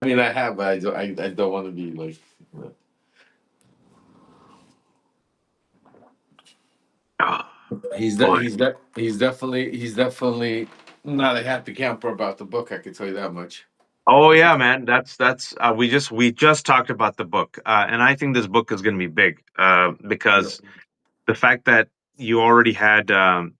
I mean, I have, but I don't want to be like. Oh, boy. He's definitely not a happy camper about the book. I can tell you that much. Oh yeah, man. That's we just talked about the book, and I think this book is going to be big Yep. because the fact that you already had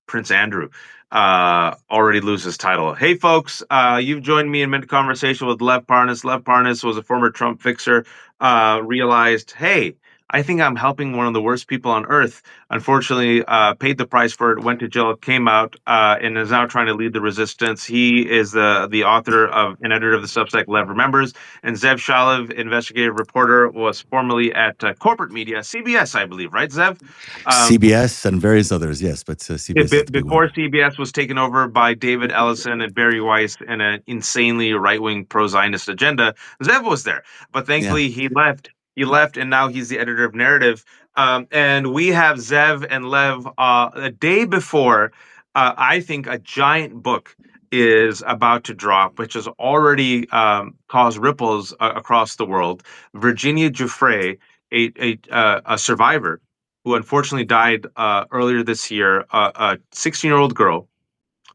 Prince Andrew already lose his title. Hey, folks, you've joined me in mid conversation with Lev Parnas. Lev Parnas was a former Trump fixer. Realized, hey, I think I'm helping one of the worst people on earth. Unfortunately, paid the price for it, went to jail, came out, and is now trying to lead the resistance. He is the author of and editor of the Substack Lev Remembers. And Zev Shalev, investigative reporter, was formerly at corporate media, CBS, I believe, right, Zev? Um, CBS and various others, yes, but CBS is the big one. Before CBS was taken over by David Ellison and Barry Weiss and an insanely right-wing pro-Zionist agenda, Zev was there. But Yeah. thankfully he left. He left, and now he's the editor of Narrative. And we have Zev and Lev a day before. I think a giant book is about to drop, which has already caused ripples across the world. Virginia Giuffre, a survivor who unfortunately died earlier this year, a 16-year-old girl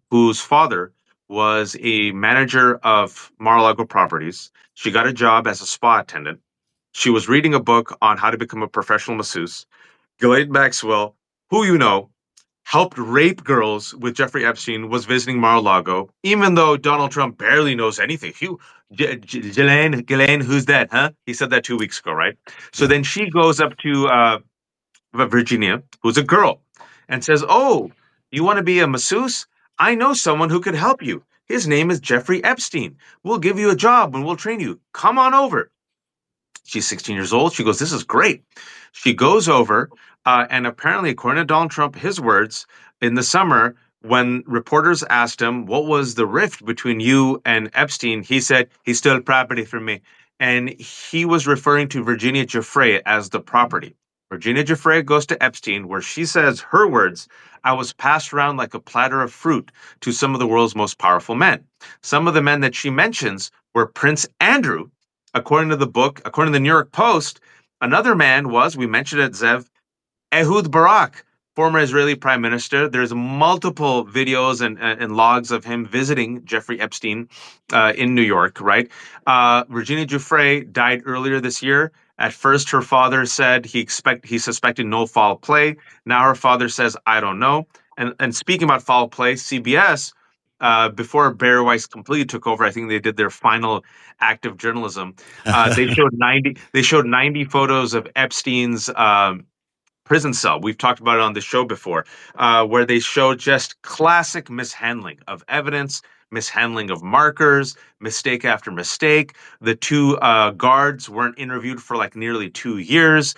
whose father was a manager of Mar-a-Lago properties. She got a job as a spa attendant. She was reading a book on how to become a professional masseuse. Ghislaine Maxwell, who you know, helped rape girls with Jeffrey Epstein, was visiting Mar-a-Lago, even though Donald Trump barely knows anything. Ghislaine, who's that, huh? He said that 2 weeks ago, right? So Yeah. then she goes up to Virginia, who's a girl, and says, "Oh, you want to be a masseuse? I know someone who could help you. His name is Jeffrey Epstein. We'll give you a job and we'll train you. Come on over." She's 16 years old. She goes, "This is great." She goes over, and apparently, according to Donald Trump, his words, in the summer, when reporters asked him, "What was the rift between you and Epstein?" He said, "He stole property from me." And he was referring to Virginia Giuffre as the property. Virginia Giuffre goes to Epstein, where she says, her words, "I was passed around like a platter of fruit to some of the world's most powerful men." Some of the men that she mentions were Prince Andrew. According to the book, according to the New York Post, another man was, we mentioned it, Zev, Ehud Barak, former Israeli prime minister. There's multiple videos and logs of him visiting Jeffrey Epstein in New York, right? Virginia Giuffre died earlier this year. At first, her father said he suspected no foul play. Now her father says, I don't know. And speaking about foul play, CBS, before Barry Weiss completely took over, I think they did their final act of journalism. They showed 90 photos of Epstein's prison cell. We've talked about it on the show before, where they show just classic mishandling of evidence, mishandling of markers, mistake after mistake. The two guards weren't interviewed for like nearly 2 years,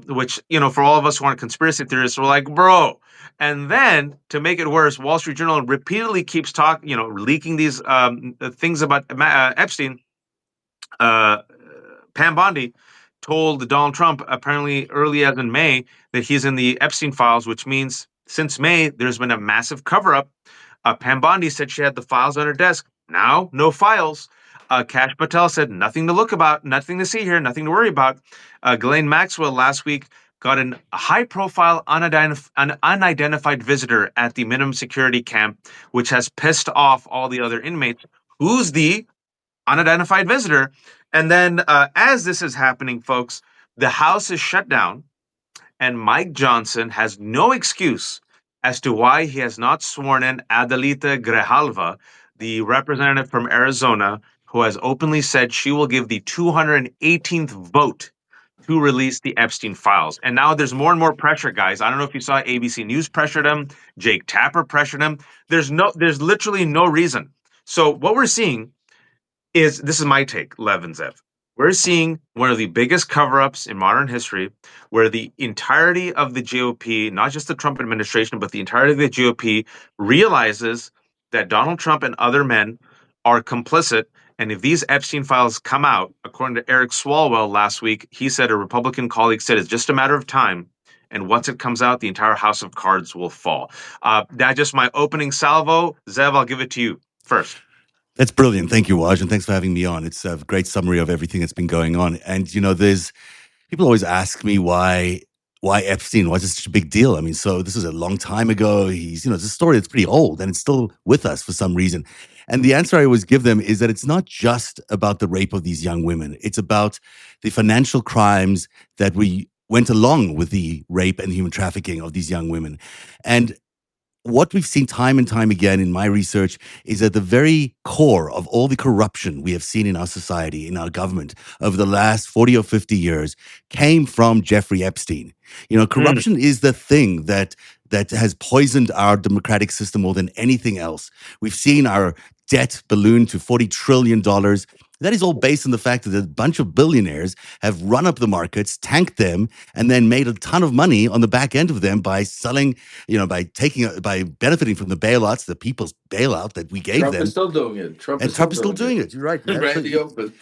which, for all of us who aren't conspiracy theorists, we're like, bro. And then to make it worse, Wall Street Journal repeatedly keeps talking, leaking these things about Epstein. Uh, Pam Bondi told Donald Trump apparently early as in May that he's in the Epstein files, which means since May there's been a massive cover up. Pam Bondi said she had the files on her desk. Now, no files. Cash Patel said nothing to look about, nothing to see here, nothing to worry about. Ghislaine Maxwell last week got a high-profile unidentified visitor at the minimum security camp, which has pissed off all the other inmates. Who's the unidentified visitor? And then, as this is happening, folks, the House is shut down, and Mike Johnson has no excuse as to why he has not sworn in Adelita Grijalva, the representative from Arizona, who has openly said she will give the 218th vote to release the Epstein files. And now there's more and more pressure, guys. I don't know if you saw ABC News pressured him, Jake Tapper pressured him. There's literally no reason. So what we're seeing is, this is my take, Lev and Zev. We're seeing one of the biggest cover-ups in modern history, where the entirety of the GOP, not just the Trump administration, but the entirety of the GOP realizes that Donald Trump and other men are complicit. And if these Epstein files come out, according to Eric Swalwell last week, he said a Republican colleague said it's just a matter of time. And once it comes out, the entire house of cards will fall. That's just my opening salvo. Zev, I'll give it to you first. That's brilliant. Thank you, Waj, and thanks for having me on. It's a great summary of everything that's been going on. And there's people always ask me why Epstein, why is this such a big deal? I mean, so this is a long time ago. It's a story that's pretty old and it's still with us for some reason. And the answer I always give them is that it's not just about the rape of these young women. It's about the financial crimes that we went along with the rape and human trafficking of these young women. And what we've seen time and time again in my research is at the very core of all the corruption we have seen in our society, in our government over the last 40 or 50 years came from Jeffrey Epstein. Mm. Corruption is the thing that has poisoned our democratic system more than anything else. We've seen our debt balloon to $40 trillion. That is all based on the fact that a bunch of billionaires have run up the markets, tanked them, and then made a ton of money on the back end of them by selling, by benefiting from the bailouts, the people's bailout that we gave Trump is them. still doing it. Trump And is still Trump is still doing doing it. it. You're right, man. Right So in the open.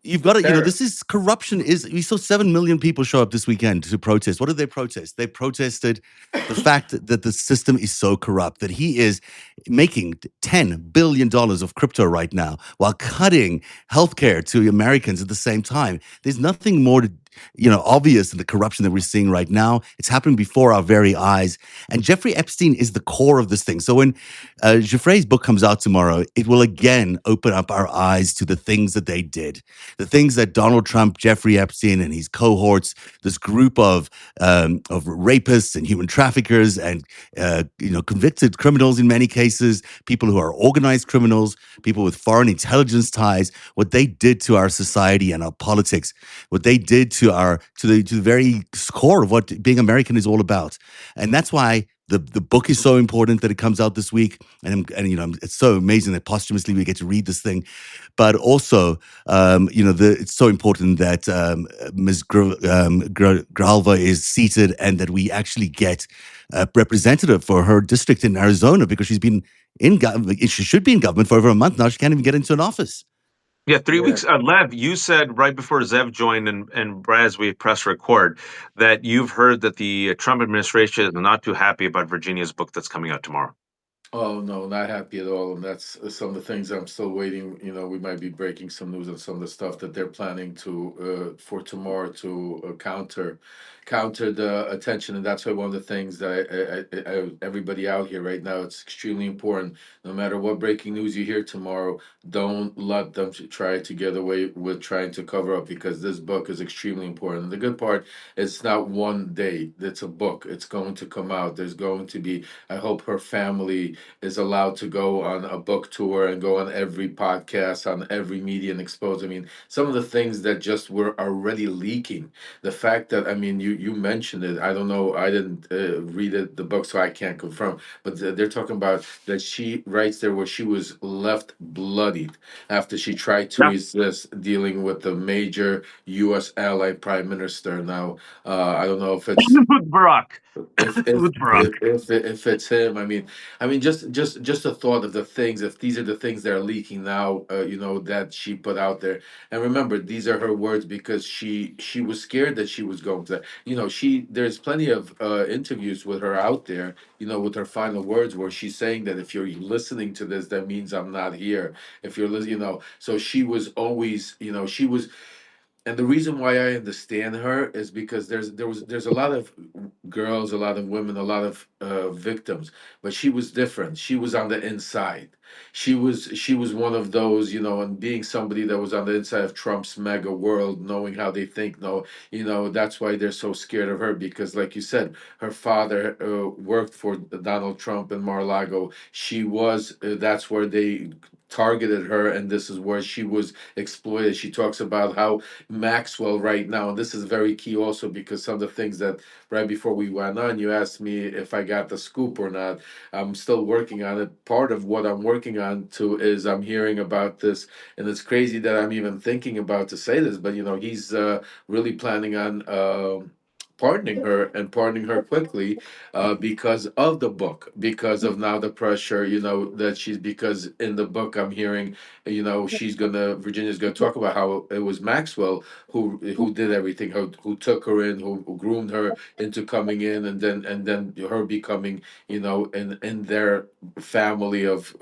you've got to, Terror. this is corruption. We saw 7 million people show up this weekend to protest. What did they protest? They protested the fact that the system is so corrupt that he is making $10 billion of crypto right now while cutting healthcare to Americans at the same time. There's nothing more obvious than the corruption that we're seeing right now. It's happening before our very eyes. And Jeffrey Epstein is the core of this thing. So when Geoffrey's book comes out tomorrow, it will again open up our eyes to the things that they did, the things that Donald Trump, Jeffrey Epstein, and his cohorts, this group of rapists and human traffickers and convicted criminals in many cases, people who are organized criminals, people with foreign intelligence ties, what they did to our society and our politics, what they did to the very core of what being American is all about, and that's why. The book is so important that it comes out this week, and it's so amazing that posthumously we get to read this thing, but also it's so important that Ms. Gralva is seated and that we actually get a representative for her district in Arizona because she's been in government. She should be in government for over a month now. She can't even get into an office. Yeah, 3 weeks. Yeah. Lev, you said right before Zev joined and Brad, as we press record, that you've heard that the Trump administration is not too happy about Virginia's book that's coming out tomorrow. Oh no, not happy at all. And that's some of the things I'm still waiting. We might be breaking some news on some of the stuff that they're planning to for tomorrow to counter the attention. And that's why one of the things that everybody out here right now, it's extremely important. No matter what breaking news you hear tomorrow, don't let them try to get away with trying to cover up because this book is extremely important. And the good part, it's not one day. It's a book. It's going to come out. There's going to be. I hope her family is allowed to go on a book tour and go on every podcast, on every media and expose. I mean, some of the things that just were already leaking. The fact that you mentioned it. I don't know. I didn't read it, the book, so I can't confirm. But they're talking about that she writes there where she was left bloodied after she tried to Yeah. resist dealing with the major U.S. ally prime minister. Now, I don't know if it's With Barack. if if With Barack. if it's him. Just the thought of the things, if these are the things that are leaking now, that she put out there. And remember, these are her words because she was scared that she was going to, she there's plenty of interviews with her out there, with her final words where she's saying that if you're listening to this, that means I'm not here. If you're listening, so she was always, she was. And the reason why I understand her is because there's a lot of girls, a lot of women, a lot of victims, but she was different. She was on the inside. She was one of those, and being somebody that was on the inside of Trump's mega world, knowing how they think. No, that's why they're so scared of her because, like you said, her father worked for Donald Trump in Mar-a-Lago. She was. That's where they targeted her, and this is where she was exploited. She talks about how Maxwell right now, and this is very key also because some of the things that right before we went on, you asked me if I got the scoop or not. I'm still working on it. Part of what I'm working on too is I'm hearing about this, and it's crazy that I'm even thinking about to say this, but he's really planning on pardoning her quickly, because of the book, because of now the pressure, that she's, because in the book I'm hearing, Virginia's gonna talk about how it was Maxwell who did everything, who took her in, who groomed her into coming in, and then her becoming, in their family of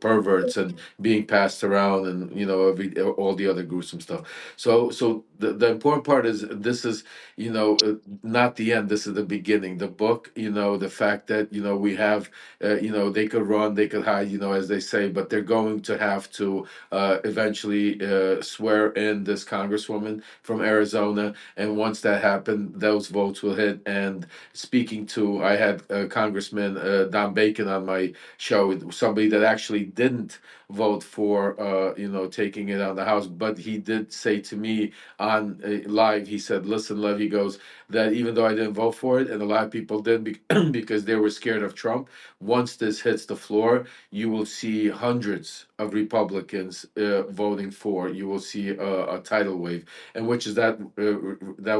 perverts and being passed around, and all the other gruesome stuff. So the important part is, this is, not the end. This is the beginning. The book, the fact that, we have, they could run, they could hide, as they say, but they're going to have to eventually swear in this congresswoman from Arizona. And once that happened, those votes will hit. And speaking to, I had Congressman Don Bacon on my show, somebody that actually didn't vote for, taking it on the House, but he did say to me on live, he said, "Listen, Lev," he goes, "that even though I didn't vote for it, and a lot of people did, because they were scared of Trump, once this hits the floor, you will see hundreds of Republicans voting for. You will see a tidal wave, and which is that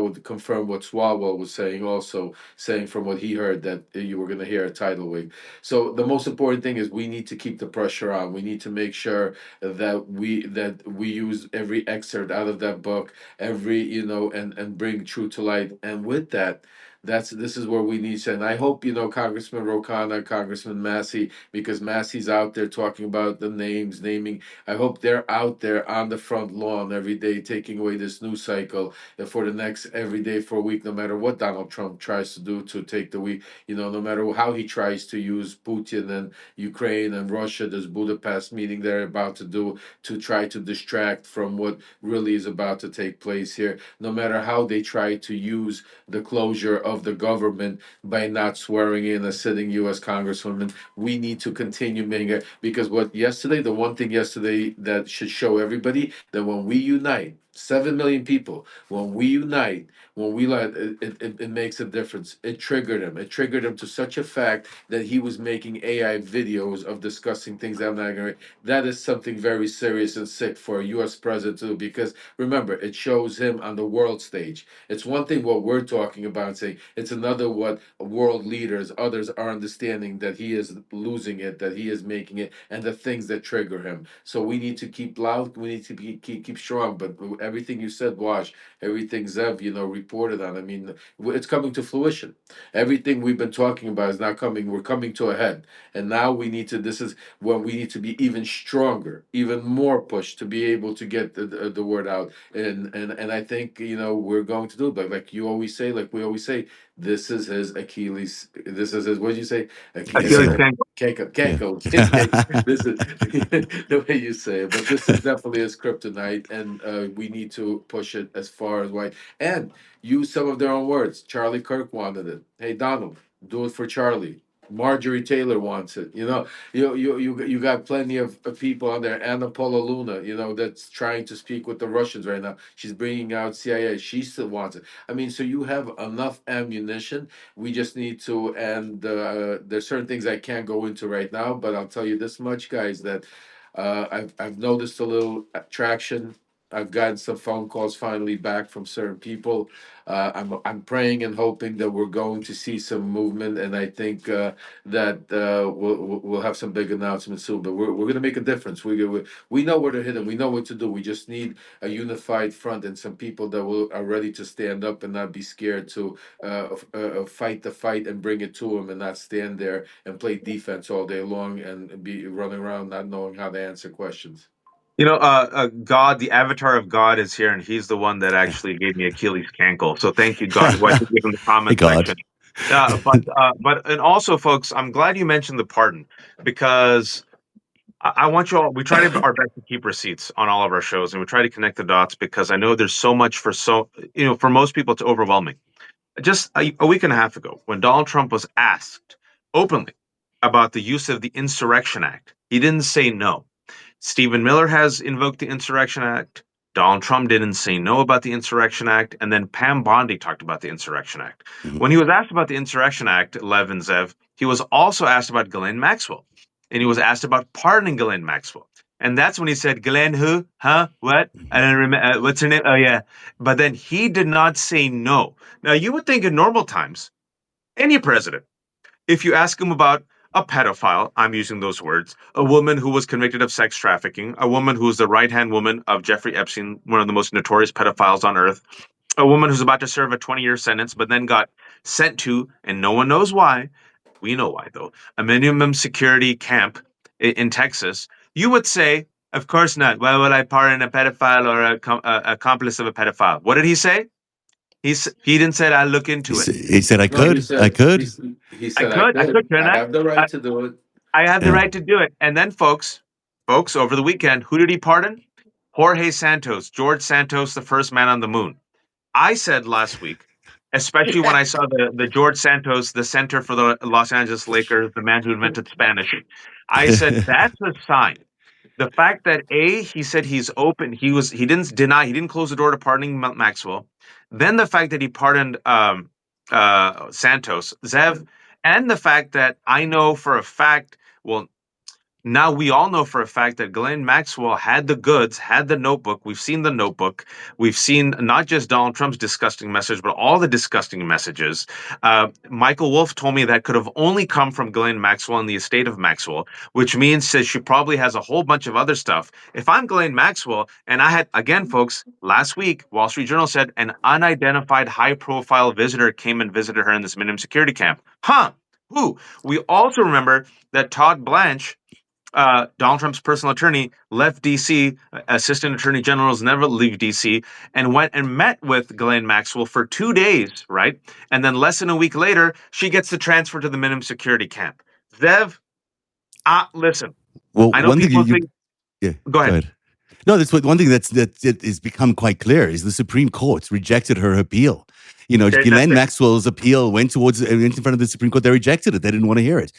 would confirm what Swalwell was saying, also saying from what he heard, that you were going to hear a tidal wave. So the most important thing is, we need to keep the pressure on. We need to make sure that we use every excerpt out of that book, every, and bring truth to light. And with that, this is where we need to. And I hope, Congressman Rokana, Congressman Massey, because Massey's out there talking about the naming. I hope they're out there on the front lawn every day, taking away this news cycle, for the next every day for a week, no matter what Donald Trump tries to do to take the week, no matter how he tries to use Putin and Ukraine and Russia, this Budapest meeting they're about to do, to try to distract from what really is about to take place here. No matter how they try to use the closure of the government by not swearing in a sitting U.S. Congresswoman, we need to continue making it, because the one thing yesterday that should show everybody, that when we unite, 7 million people, when we unite, when we let it makes a difference. It triggered him. It triggered him to such a fact that he was making AI videos of discussing things that I'm not going to. That is something very serious and sick for a U.S. president to do, because remember, it shows him on the world stage. It's one thing what we're talking about and saying, it's another what world leaders, others are understanding, that he is losing it, that he is making it, and the things that trigger him. So we need to keep loud, we need to keep strong. But everything you said, Wash, everything Zev, reported on, I mean, it's coming to fruition. Everything we've been talking about is now coming, we're coming to a head. And now this is when we need to be even stronger, even more pushed to be able to get the word out. And I think, we're going to do it. But like you always say, like we always say, this is his Achilles. This is his. What did you say? Yes, Achilles sir. Achilles. tendon. Yeah. Can't this is the way you say it. But this is definitely his kryptonite, and we need to push it as far as wide, and use some of their own words. Charlie Kirk wanted it. Hey, Donald, do it for Charlie. Marjorie Taylor wants it. You got plenty of people on there. Anna Paula Luna, that's trying to speak with the Russians right now. She's bringing out CIA. She still wants it. I mean, so you have enough ammunition. We just need to, and there's certain things I can't go into right now, but I'll tell you this much, guys, that I've noticed a little traction. I've gotten some phone calls finally back from certain people. I'm praying and hoping that we're going to see some movement, and I think that we'll have some big announcements soon. But we're going to make a difference. We know where to hit them. We know what to do. We just need a unified front and some people that are ready to stand up and not be scared to fight the fight and bring it to them, and not stand there and play defense all day long and be running around not knowing how to answer questions. God, the avatar of God is here, and he's the one that actually gave me Achilles cankle. So thank you, God, who I think is in the Hey, comment God. section. And also, folks, I'm glad you mentioned the pardon, because I want you all. We try to our best to keep receipts on all of our shows, and we try to connect the dots, because I know there's so much for most people it's overwhelming. Just a week and a half ago, when Donald Trump was asked openly about the use of the Insurrection Act, he didn't say no. Stephen Miller has invoked the Insurrection Act. Donald Trump didn't say no about the Insurrection Act. And then Pam Bondi talked about the Insurrection Act. Mhm. When he was asked about the Insurrection Act, Lev and Zev, he was also asked about Ghislaine Maxwell. And he was asked about pardoning Ghislaine Maxwell. And that's when he said, Glenn, who? Huh? What? I don't remember. What's her name? Oh, yeah. But then he did not say no. Now, you would think in normal times, any president, if you ask him about a pedophile, I'm using those words, a woman who was convicted of sex trafficking, a woman who was the right hand woman of Jeffrey Epstein, one of the most notorious pedophiles on earth, a woman who's about to serve a 20-year sentence, but then got sent to, and no one knows why. We know why, though, a minimum security camp in Texas. You would say, of course not. Why would I pardon a pedophile or a accomplice of a pedophile? What did he say? He didn't say, I'll look into it. He said, I No, could, I could. he I said I could, I could, could. couldn't I I? have the right to do it. I have the Yeah. right to do it. And then, folks, over the weekend, who did he pardon? Jorge Santos, George Santos, the first man on the moon. I said last week, especially when I saw the George Santos, the center for the Los Angeles Lakers, the man who invented Spanish. I said that's a sign. The fact that he said he's open, he didn't deny, he didn't close the door to pardoning Maxwell. Then the fact that he pardoned Santos, Zev, and the fact that I know for a fact, well, now we all know for a fact that Ghislaine Maxwell had the goods, had the notebook. We've seen the notebook. We've seen not just Donald Trump's disgusting message, but all the disgusting messages. Michael Wolff told me that could have only come from Ghislaine Maxwell and the estate of Maxwell, which means that she probably has a whole bunch of other stuff. If I'm Ghislaine Maxwell, and I had, again, folks, last week, Wall Street Journal said an unidentified high profile visitor came and visited her in this minimum security camp. Huh? Who? We also remember that Todd Blanche, Donald Trump's personal attorney, left DC. Assistant Attorney Generals never leave DC, and went and met with Ghislaine Maxwell for 2 days, right? And then less than a week later, she gets the transfer to the minimum security camp. Zev, listen, Well, I know one thing people think. yeah, Go go ahead. ahead. No, that's what one thing that is become quite clear is the Supreme Court rejected her appeal. Okay, that's Ghislaine it. Maxwell's appeal went in front of the Supreme Court. They rejected it. They didn't want to hear it.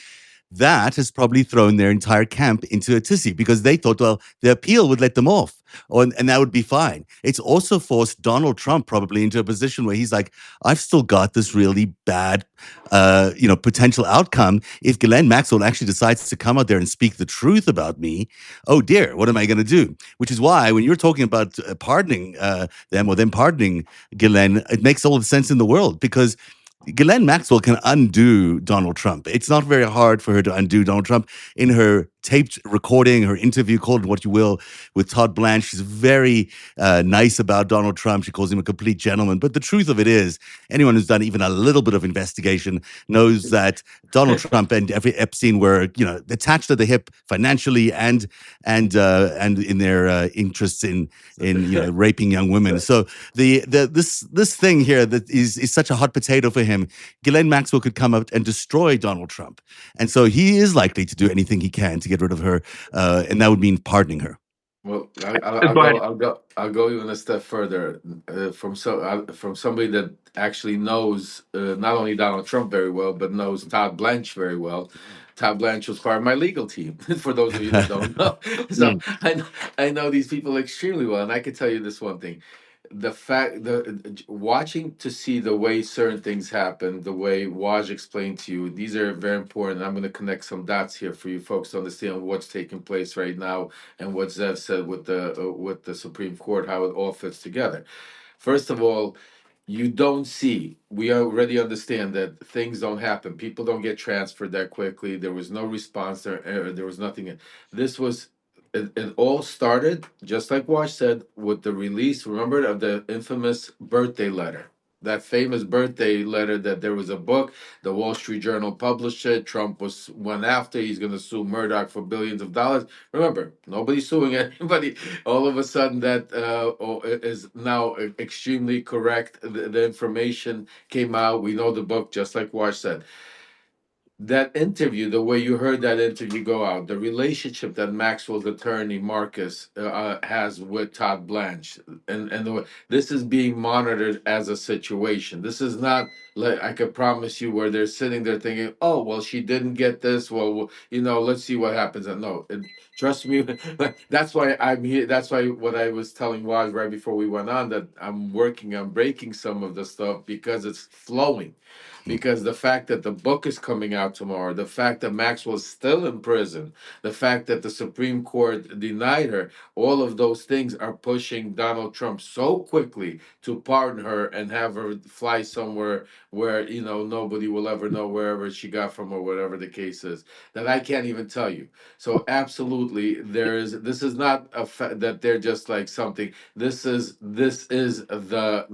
That has probably thrown their entire camp into a tizzy because they thought, well, the appeal would let them off, and that would be fine. It's also forced Donald Trump probably into a position where he's like, I've still got this really bad, potential outcome. If Ghislaine Maxwell actually decides to come out there and speak the truth about me, oh dear, what am I going to do? Which is why when you're talking about pardoning them or them pardoning Ghislaine, it makes all the sense in the world because Ghislaine Maxwell can undo Donald Trump. It's not very hard for her to undo Donald Trump. In her taped recording, her interview, call it what you will, with Todd Blanche, she's very nice about Donald Trump. She calls him a complete gentleman. But the truth of it is, anyone who's done even a little bit of investigation knows that Donald Trump and Epstein were, attached at the hip financially and in their interests in raping young women. So this thing here that is such a hot potato for him. Ghislaine Maxwell could come out and destroy Donald Trump, and so he is likely to do anything he can to get rid of her, and that would mean pardoning her. Well, I'll Go go. ahead. I'll go even a step further. From somebody that actually knows not only Donald Trump very well, but knows Todd Blanche very well. Todd Blanche was part of my legal team. For those of you that don't know, so Mm. I know these people extremely well, and I can tell you this one thing: the fact the watching to see the way certain things happen, the way Waj explained to you, these are very important. I'm going to connect some dots here for you folks to understand what's taking place right now and what Zev said with the Supreme Court, how it all fits together. First of all, you don't see. We already understand that things don't happen. People don't get transferred that quickly. There was no response. There was nothing. This was. It all started just like Wash said with the release. Remember of the infamous birthday letter. That famous birthday letter that there was a book. The Wall Street Journal published it. Trump went after. He's going to sue Murdoch for billions of dollars. Remember, nobody's suing anybody. All of a sudden, that is now extremely correct. The information came out. We know the book, just like Wash said. That interview, the way you heard that interview go out, the relationship that Maxwell's attorney Marcus has with Todd Blanche, and this is being monitored as a situation. This is not like I could promise you where they're sitting there thinking, oh well, she didn't get this. Well, let's see what happens. And no, Trust me, that's why I'm here. That's why what I was telling Waj right before we went on, that I'm working on breaking some of the stuff because it's flowing. Because the fact that the book is coming out tomorrow, the fact that Maxwell's still in prison, the fact that the Supreme Court denied her, all of those things are pushing Donald Trump so quickly to pardon her and have her fly somewhere where, nobody will ever know wherever she got from or whatever the case is, that I can't even tell you. So absolutely, this is not that they're just like something. This is the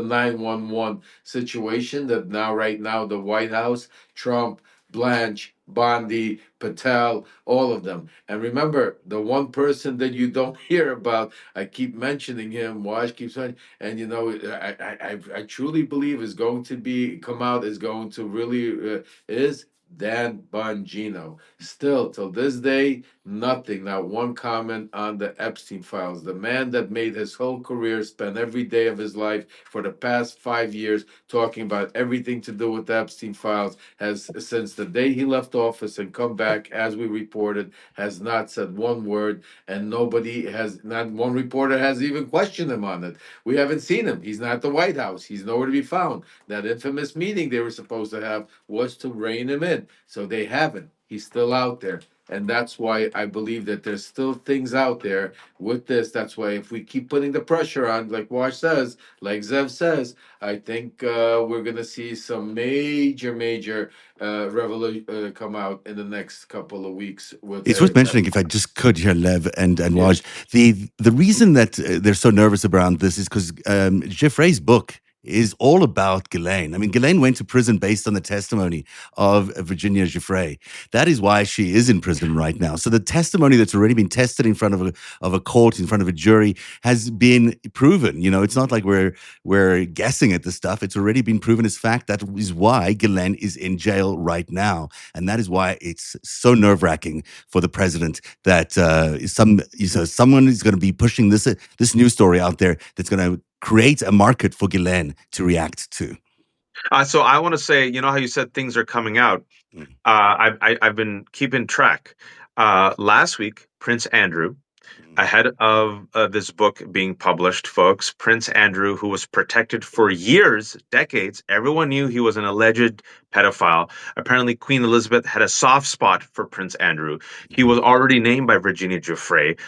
911 situation that now right now the White House, Trump, Blanche, Bondi, Patel, all of them. And remember, the one person that you don't hear about, I keep mentioning him, Waj keeps saying, and I truly believe is going to be come out is going to really is Dan Bongino. Still, till this day, nothing, not one comment on the Epstein files. The man that made his whole career spend every day of his life for the past 5 years talking about everything to do with the Epstein files has, since the day he left office and come back, as we reported, has not said one word, and not one reporter has even questioned him on it. We haven't seen him. He's not at the White House. He's nowhere to be found. That infamous meeting they were supposed to have was to rein him in. So they haven't. He's still out there. And that's why I believe that there's still things out there with this. That's why if we keep putting the pressure on, like Wash says, like Zev says, I think we're gonna see some major revolution come out in the next couple of weeks with It's worth everything. mentioning, if I just could here, Lev and Yeah. Waj, the reason that they're so nervous around this is because Jeffrey's book is all about Ghislaine. I mean, Ghislaine went to prison based on the testimony of Virginia Giuffre. That is why she is in prison right now. So the testimony that's already been tested in front of a court, in front of a jury, has been proven. You know, it's not like we're guessing at the stuff. It's already been proven as fact. That is why Ghislaine is in jail right now, and that is why it's so nerve-wracking for the president that someone is going to be pushing this news story out there that's going to create a market for Ghislaine to react to. So I want to say, you know how you said things are coming out. Mm, I've been keeping track. Last week, Prince Andrew, mm, ahead of this book being published, folks, Prince Andrew, who was protected for years, decades, everyone knew he was an alleged pedophile. Apparently, Queen Elizabeth had a soft spot for Prince Andrew. He mhm. was already named by Virginia Giuffre.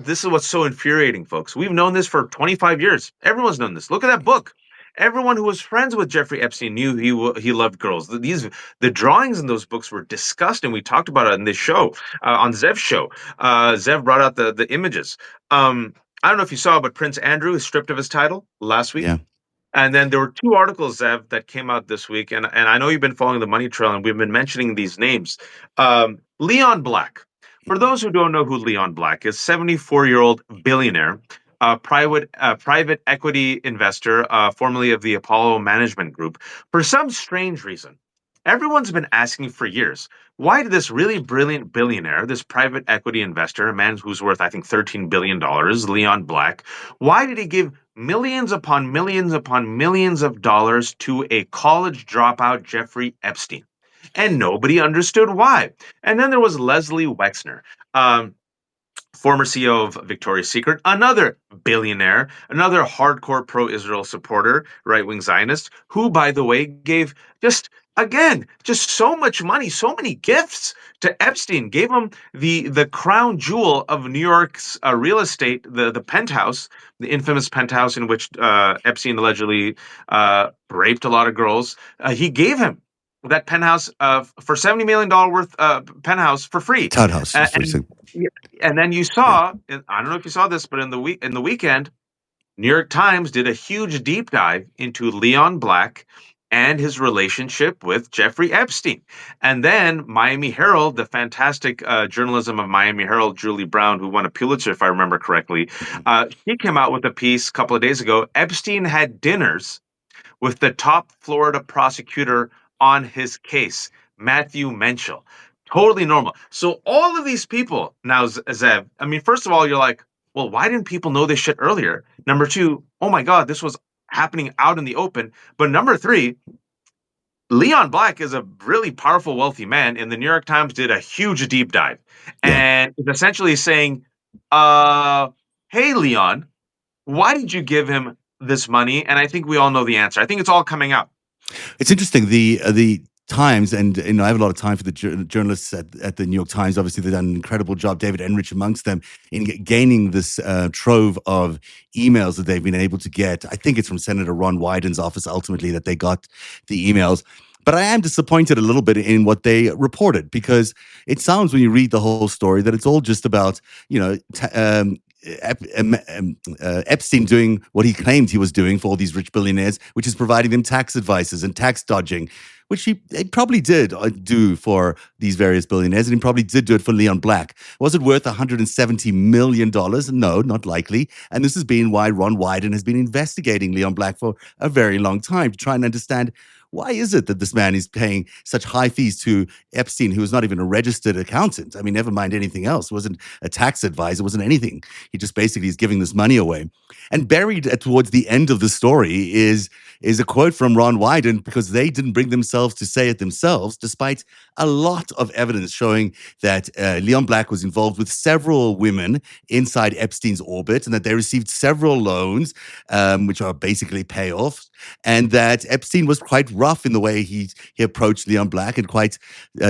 This is what's so infuriating, folks. We've known this for 25 years. Everyone's known this. Look at that book. Everyone who was friends with Jeffrey Epstein knew he loved girls. The drawings in those books were disgusting. We talked about it in this show, on Zev's show. Zev brought out the images. I don't know if you saw, but Prince Andrew is stripped of his title last week. Yeah. And then there were two articles, Zev, that came out this week, and I know you've been following the money trail, and we've been mentioning these names. Leon Black. For Mhm, those who don't know who Leon Black is, 74-year-old billionaire, private equity investor, formerly of the Apollo Management Group. For some strange reason, everyone's been asking for years, why did this really brilliant billionaire, this private equity investor, a man who's worth, I think, $13 billion, Leon Black, why did he give millions upon millions of dollars to a college dropout, Jeffrey Epstein? And nobody understood why. And then there was Leslie Wexner. Former CEO of Victoria's Secret, another billionaire, another hardcore pro Israel supporter, right wing Zionist, who, by the way, gave just so much money, so many gifts to Epstein, gave him the crown jewel of New York's real estate, the penthouse, the infamous penthouse in which Epstein allegedly raped a lot of girls. He gave him that penthouse for $70 million worth penthouse for free. Townhouse is what he And said. and then you Yeah. saw, I don't know if you saw this, but in the weekend, New York Times did a huge deep dive into Leon Black and his relationship with Jeffrey Epstein. And then Miami Herald, the fantastic journalism of Miami Herald, Julie Brown, who won a Pulitzer, if I remember correctly, Mhm. she came out with a piece a couple of days ago. Epstein had dinners with the top Florida prosecutor on his case, Matthew Menschel. Totally normal. So all of these people now, Zev, I mean, first of all, you're like, well, why didn't people know this shit earlier? Number two, oh my God, this was happening out in the open. But number three, Leon Black is a really powerful, wealthy man, and the New York Times did a huge deep dive, Yeah. and it's essentially saying, uh, "Hey, Leon, why did you give him this money?" And I think we all know the answer. I think it's all coming out. It's interesting. The Times, and I have a lot of time for the journalists at the New York Times. Obviously, they've done an incredible job. David Enrich amongst them in gaining this trove of emails that they've been able to get. I think it's from Senator Ron Wyden's office ultimately that they got the emails. But I am disappointed a little bit in what they reported, because it sounds when you read the whole story that it's all just about, Epstein doing what he claimed he was doing for all these rich billionaires, which is providing them tax advices and tax dodging, which he probably did do for these various billionaires, and he probably did do it for Leon Black. Was it worth $170 million? No, not likely. And this has been why Ron Wyden has been investigating Leon Black for a very long time, to try and understand, why is it that this man is paying such high fees to Epstein, who is not even a registered accountant? I mean, never mind anything else. Wasn't a tax advisor, wasn't anything. He just basically is giving this money away. And buried towards the end of the story is a quote from Ron Wyden, because they didn't bring themselves to say it themselves, despite a lot of evidence showing that Leon Black was involved with several women inside Epstein's orbit, and that they received several loans, which are basically payoffs, and that Epstein was quite rough in the way he approached Leon Black, and quite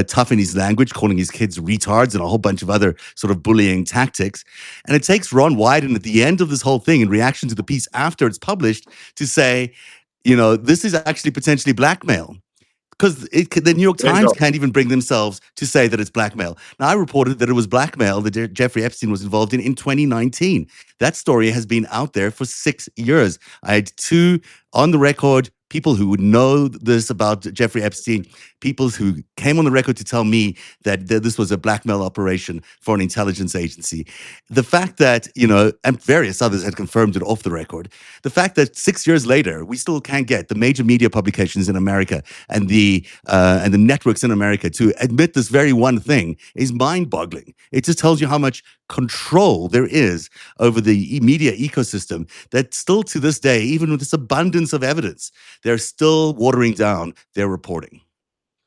tough in his language, calling his kids retards and a whole bunch of other sort of bullying tactics. And it takes Ron Wyden at the end of this whole thing, in reaction to the piece after it's published, to say, this is actually potentially blackmail, because the New York Times Bingo. can't even bring themselves to say that it's blackmail. Now, I reported that it was blackmail that Jeffrey Epstein was involved in 2019. That story has been out there for 6 years. I had two on the record people who would know this about Jeffrey Epstein, people who came on the record to tell me that this was a blackmail operation for an intelligence agency. The fact that, and various others had confirmed it off the record, the fact that 6 years later, we still can't get the major media publications in America and the networks in America to admit this very one thing is mind-boggling. It just tells you how much control there is over the media ecosystem, that still to this day, even with this abundance of evidence, they're still watering down their reporting.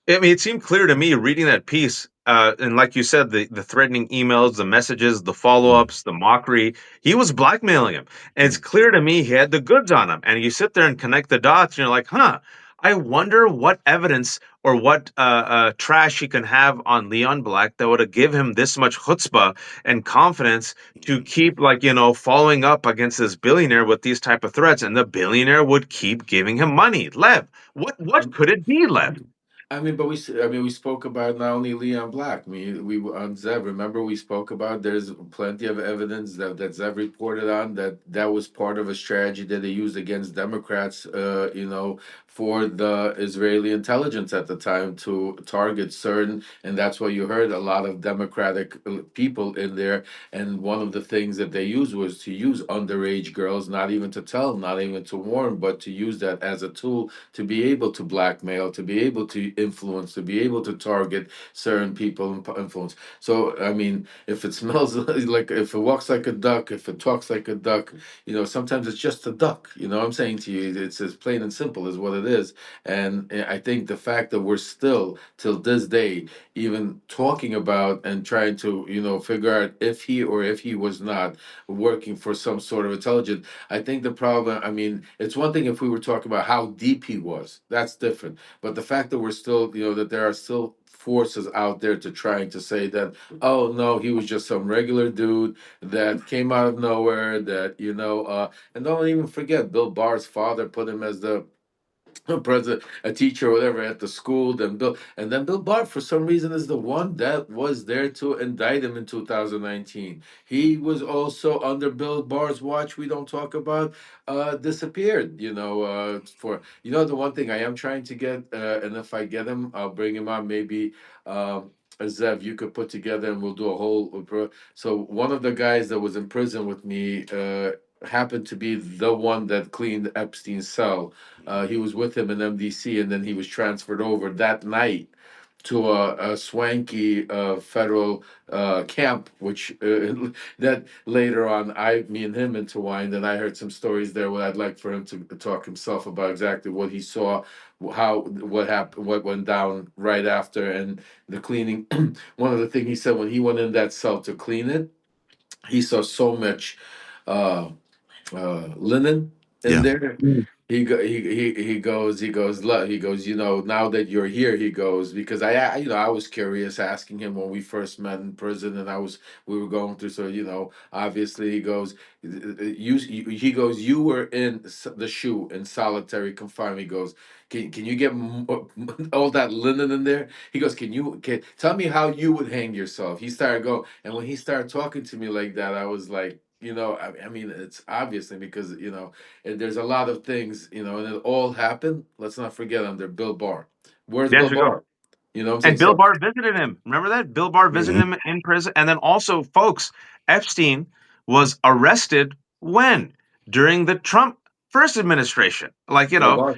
I mean, it seemed clear to me reading that piece, and like you said, the threatening emails, the messages, the follow Mm, ups, the mockery. He was blackmailing him, and it's mm. clear to me he had the goods on him. And you sit there and connect the dots, and you're like, "Huh, I wonder what evidence or what trash he can have on Leon Black that would give him this much chutzpah and confidence to keep, like, following up against this billionaire with these type of threats, and the billionaire would keep giving him money." Lev, what could it be, Lev? I mean, but I mean, we spoke about not only Leon Black. I mean, we on Zev. Remember, we spoke about there's plenty of evidence that Zev reported on that was part of a strategy that they used against Democrats. For the Israeli intelligence at the time to target certain, and that's why you heard a lot of Democratic people in there. And one of the things that they used was to use underage girls, not even to tell, not even to warn, but to use that as a tool to be able to blackmail, to be able to influence, to be able to target certain people and influence. So, I mean, if it smells like, if it walks like a duck, if it talks like a duck, sometimes it's just a duck. You know what I'm saying to you? It's as plain and simple as what it is. And I think the fact that we're still, till this day, even talking about and trying to, figure out if he was not working for some sort of intelligence. I think the problem, I mean, it's one thing if we were talking about how deep he was, that's different. But the fact that we're still, that there are still forces out there to trying to say that, oh no, he was just some regular dude that came out of nowhere, that, and don't even forget, Bill Barr's father put him as the a president, a teacher, or whatever at the school. Then Bill Barr, for some reason, is the one that was there to indict him in 2019. He was also under Bill Barr's watch. We don't talk about disappeared. For the one thing I am trying to get, and if I get him, I'll bring him on. Maybe Zev, you could put together, and we'll do a whole. So one of the guys that was in prison with me. Happened to be the one that cleaned Epstein's cell. He was with him in MDC, and then he was transferred over that night to a swanky federal camp, which that later on, me and him intertwined, and I heard some stories there. What I'd like for him to talk himself about exactly what he saw, how what happened, what went down right after, and the cleaning. One of the things he said when he went in that cell to clean it, he saw so much. Uh, linen in Yeah. there. He goes, now that you're here, he goes, because I was curious asking him when we first met in prison, and we were going through, so obviously he goes, he goes, you were in the shoe in solitary confinement. He goes, can you get all that linen in there? He goes, can tell me how you would hang yourself? He started going, and when he started talking to me like that, I was like, I mean, it's obviously because, and there's a lot of things, and it all happened. Let's not forget under Bill Barr. Where's Yes, Bill we go. Barr? You know what I'm saying? And Bill So, Barr visited him. Remember that? Bill Barr visited Mhm. him in prison. And then also, folks, Epstein was arrested when? During the Trump first administration. Like, Bill Barr.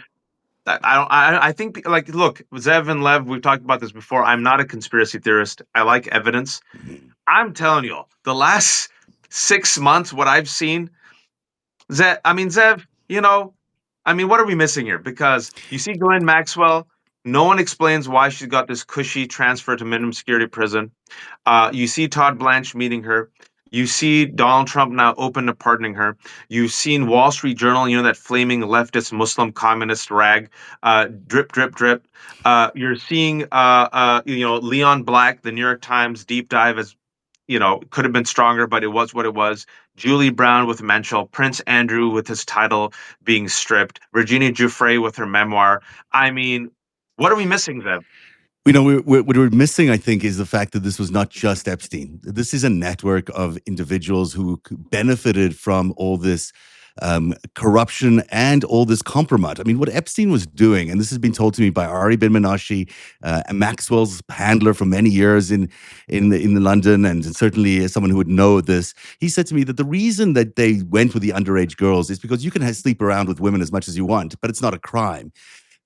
I think, like, look, Zev and Lev, we've talked about this before. I'm not a conspiracy theorist. I like evidence. Mhm. I'm telling you, the last 6 months, what I've seen, Zev, what are we missing here? Because you see Ghislaine Maxwell, no one explains why she got this cushy transfer to minimum security prison. You see Todd Blanche meeting her. You see Donald Trump now open to pardoning her. You've seen Wall Street Journal, that flaming leftist Muslim communist rag, drip, drip, drip. You're seeing, Leon Black, the New York Times deep dive as could have been stronger, but it was what it was. Julie Brown with Menschel, Prince Andrew with his title being stripped, Virginia Giuffre with her memoir. I mean, what are we missing, Zev? What we're missing, I think, is the fact that this was not just Epstein. This is a network of individuals who benefited from all this corruption and all this compromise. I mean, what Epstein was doing, and this has been told to me by Ari Ben Menashe, Maxwell's handler for many years in London, and certainly as someone who would know this. He said to me that the reason that they went with the underage girls is because you can sleep around with women as much as you want, but it's not a crime.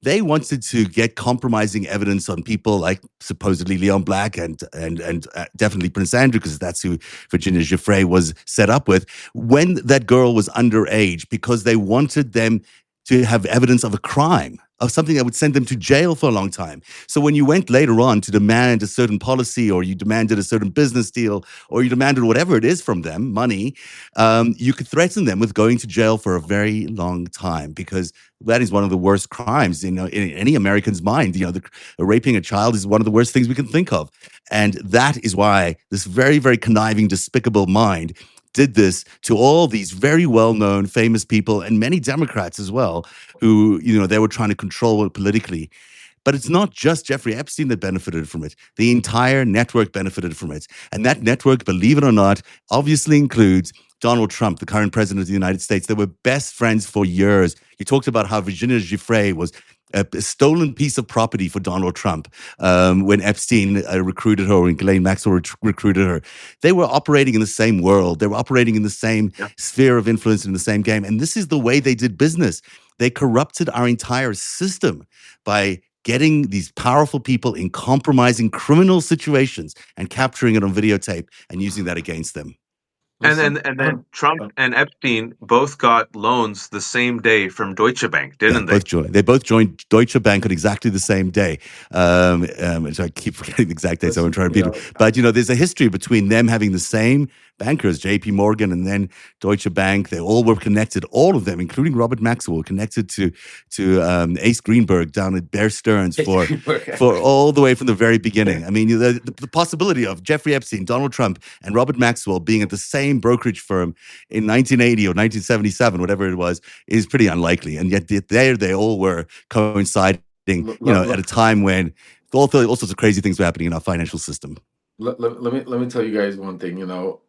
They wanted to get compromising evidence on people like supposedly Leon Black and definitely Prince Andrew, because that's who Virginia Giuffre was set up with when that girl was underage, because they wanted them to have evidence of a crime, of something that would send them to jail for a long time. So when you went later on to demand a certain policy, or you demanded a certain business deal, or you demanded whatever it is from them, money, you could threaten them with going to jail for a very long time, because that is one of the worst crimes in any American's mind. Raping a child is one of the worst things we can think of. And that is why this very, very conniving, despicable mind did this to all these very well-known, famous people, and many Democrats as well, who, they were trying to control it politically. But it's not just Jeffrey Epstein that benefited from it. The entire network benefited from it. And that network, believe it or not, obviously includes Donald Trump, the current president of the United States. They were best friends for years. You talked about how Virginia Giuffre was a stolen piece of property for Donald Trump when Epstein recruited her, and Ghislaine Maxwell recruited her. They were operating in the same world. They were operating in the same Yeah. sphere of influence in the same game. And this is the way they did business. They corrupted our entire system by getting these powerful people in compromising criminal situations and capturing it on videotape and using that against them. And Listen. then Trump and Epstein both got loans the same day from Deutsche Bank, Yeah, didn't they? both joined. They both joined Deutsche Bank on exactly the same day. So I keep forgetting the exact dates. So I'm Listen, trying to repeat it. But there's a history between them having the same bankers, J.P. Morgan and then Deutsche Bank. They all were connected. All of them, including Robert Maxwell, connected to Ace Greenberg down at Bear Stearns for all the way from the very beginning. I mean, the possibility of Jeffrey Epstein, Donald Trump, and Robert Maxwell being at the same brokerage firm in 1980 or 1977, whatever it was, is pretty unlikely. And yet there they all were coinciding, at a time when all sorts of crazy things were happening in our financial system. let me tell you guys one thing.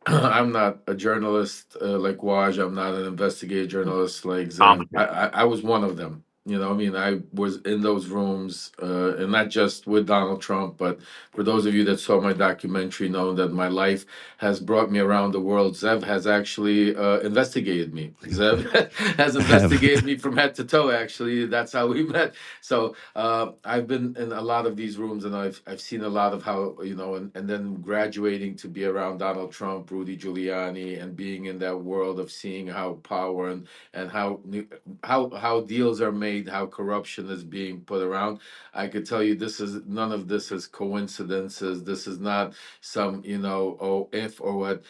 I'm not a journalist like Waj. I'm not an investigative journalist like Zev. Complicated. I was one of them. I mean, I was in those rooms, and not just with Donald Trump, but for those of you that saw my documentary, know that my life has brought me around the world. Zev has actually investigated me. Zev has I have. investigated me from head to toe. Actually, that's how we met. So I've been in a lot of these rooms, and I've seen a lot of how and then graduating to be around Donald Trump, Rudy Giuliani, and being in that world of seeing how power and how deals are made, how corruption is being put around. I could tell you, this is none of this is coincidences. This is not some oh if or what.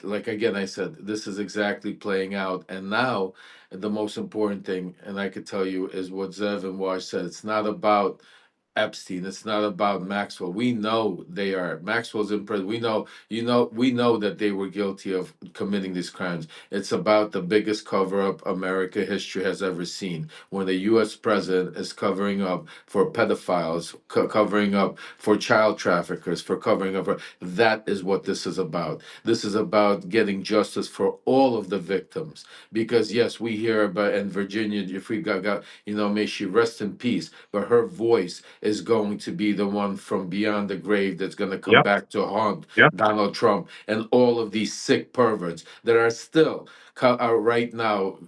Like again I said, this is exactly playing out. And now the most important thing, and I could tell you, is what Zev and Wash said. It's not about Epstein. It's not about Maxwell. We know they are. Maxwell's in prison. We know that they were guilty of committing these crimes. It's about the biggest cover up America history has ever seen. When the US president is covering up for pedophiles, covering up for child traffickers, for covering up for, that is what this is about. This is about getting justice for all of the victims. Because yes, we hear about, and Virginia, if we got may she rest in peace, but her voice is going to be the one from beyond the grave that's going to come Yep. back to haunt Yep. Donald Trump and all of these sick perverts that are still are right now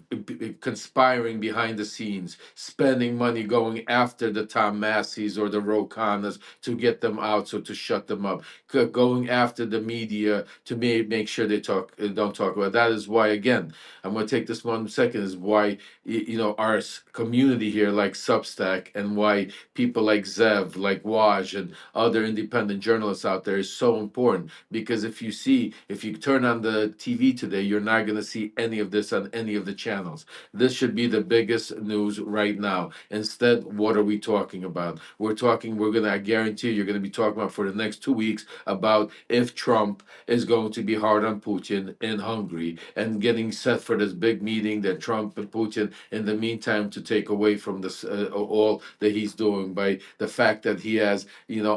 conspiring behind the scenes, spending money going after the Tom Masseys or the Rokanas to get them out, so to shut them up, going after the media to make sure they don't talk about it. That is why, again, I'm going to take this 1 second, is why our community here, like Substack, and why people like Zev, like Waj, and other independent journalists out there is so important. Because if you turn on the TV today, you're not going to see any of this on any of the channels. This should be the biggest news right now. Instead, what are we talking about? I guarantee you're going to be talking about for the next 2 weeks about if Trump is going to be hard on Putin in Hungary and getting set for this big meeting that Trump and Putin, in the meantime, to take away from this all that he's doing by the fact that he has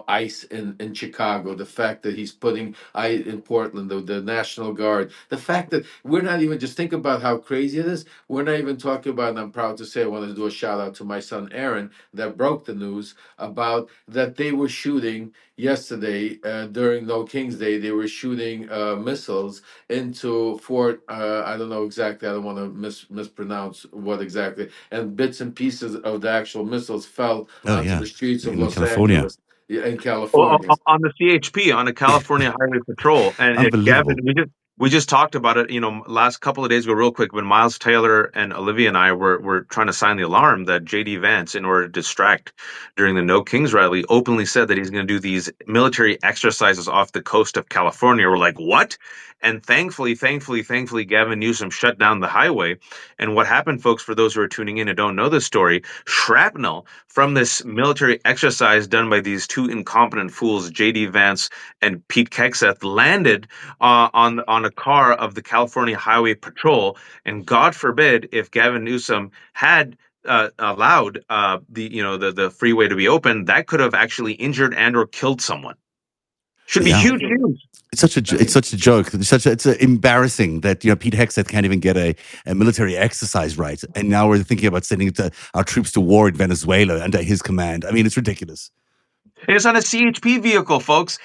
ICE in Chicago, the fact that he's putting ICE in Portland, the National Guard, the fact that we're not even, just think about how crazy it is. We're not even talking about, and I'm proud to say, I want to do a shout out to my son Aaron that broke the news about that they were shooting yesterday during No King's Day. They were shooting missiles into Fort. I don't know exactly. I don't want to mispronounce what exactly. And bits and pieces of the actual missiles fell Oh onto yeah, the streets of in Los California, Angeles, yeah, in Well, California. on the CHP, on the California Highway Patrol, and Gavin, unbelievable. we just talked about it, last couple of days ago, real quick, when Miles Taylor and Olivia and I were trying to sign the alarm, that JD Vance, in order to distract during the No Kings rally, openly said that he's going to do these military exercises off the coast of California. We're like, what? And thankfully, Gavin Newsom shut down the highway. And what happened, folks, for those who are tuning in and don't know this story, shrapnel from this military exercise done by these two incompetent fools, J.D. Vance and Pete Hegseth, landed on a car of the California Highway Patrol. And God forbid if Gavin Newsom had allowed the freeway to be open, that could have actually injured and or killed someone. Should be Yeah, huge news. I it's mean, such a joke. It's embarrassing that Pete Hegseth can't even get a military exercise right, and now we're thinking about sending our troops to war in Venezuela under his command. I mean, it's ridiculous. And it's on a CHP vehicle, folks.